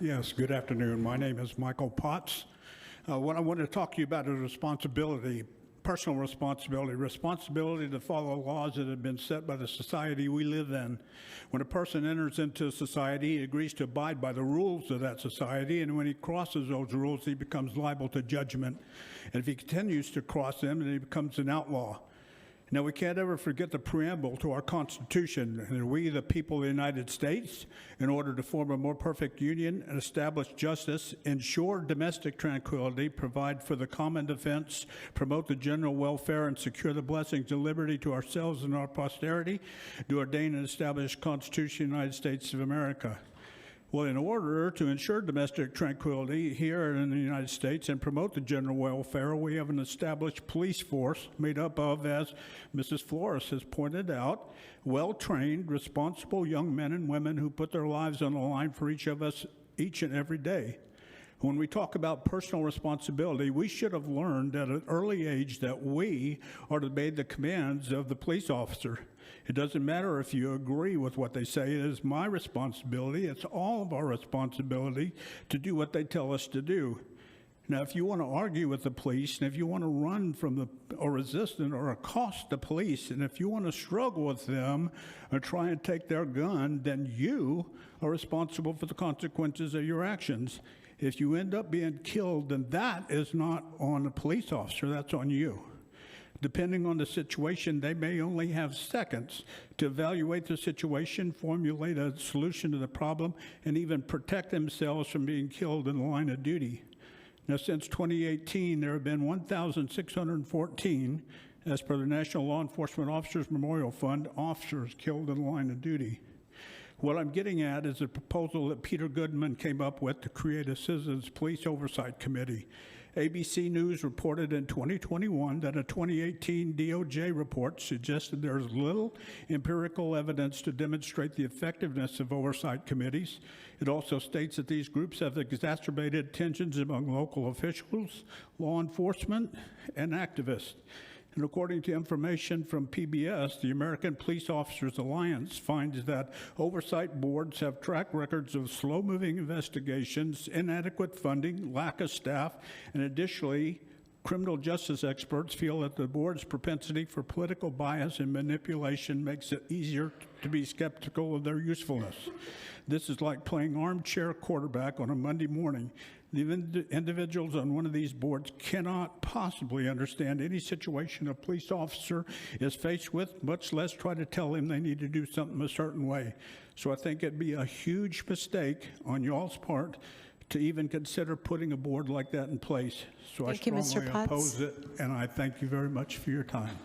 Yes, good afternoon. My name is Michael Potts. What I want to talk to you about is responsibility, personal responsibility to follow laws that have been set by the society we live in. When a person enters into society, he agrees to abide by the rules of that society, and when he crosses those rules, he becomes liable to judgment. And if he continues to cross them, then he becomes an outlaw. Now, we can't ever forget the preamble to our Constitution. And we, the people of the United States, in order to form a more perfect union and establish justice, ensure domestic tranquility, provide for the common defense, promote the general welfare, and secure the blessings and liberty to ourselves and our posterity, do ordain and establish the Constitution of the United States of America. Well, in order to ensure domestic tranquility here in the United States and promote the general welfare, we have an established police force made up of, as Mrs. Flores has pointed out, well-trained, responsible young men and women who put their lives on the line for each of us each and every day. When we talk about personal responsibility, we should have learned at an early age that we are to obey the commands of the police officer. It doesn't matter if you agree with what they say. It is my responsibility. It's all of our responsibility to do what they tell us to do. Now, if you want to argue with the police, and if you want to run from or resist or accost the police, and if you want to struggle with them or try and take their gun, then you are responsible for the consequences of your actions. If you end up being killed, then that is not on the police officer, that's on you. Depending on the situation, they may only have seconds to evaluate the situation, formulate a solution to the problem, and even protect themselves from being killed in the line of duty. Now, since 2018, there have been 1,614, as per the National Law Enforcement Officers Memorial Fund, officers killed in the line of duty. What I'm getting at is a proposal that Peter Goodman came up with to create a Citizens Police Oversight Committee. ABC News reported in 2021 that a 2018 DOJ report suggested there is little empirical evidence to demonstrate the effectiveness of oversight committees. It also states that these groups have exacerbated tensions among local officials, law enforcement, and activists. And according to information from PBS, the American Police Officers Alliance finds that oversight boards have track records of slow-moving investigations, inadequate funding, lack of staff, and additionally, criminal justice experts feel that the board's propensity for political bias and manipulation makes it easier to be skeptical of their usefulness. This is like playing armchair quarterback on a Monday morning. The individuals on one of these boards cannot possibly understand any situation a police officer is faced with, much less try to tell him they need to do something a certain way. So I think it'd be a huge mistake on y'all's part to even consider putting a board like that in place. So I strongly oppose it, and I thank you very much for your time.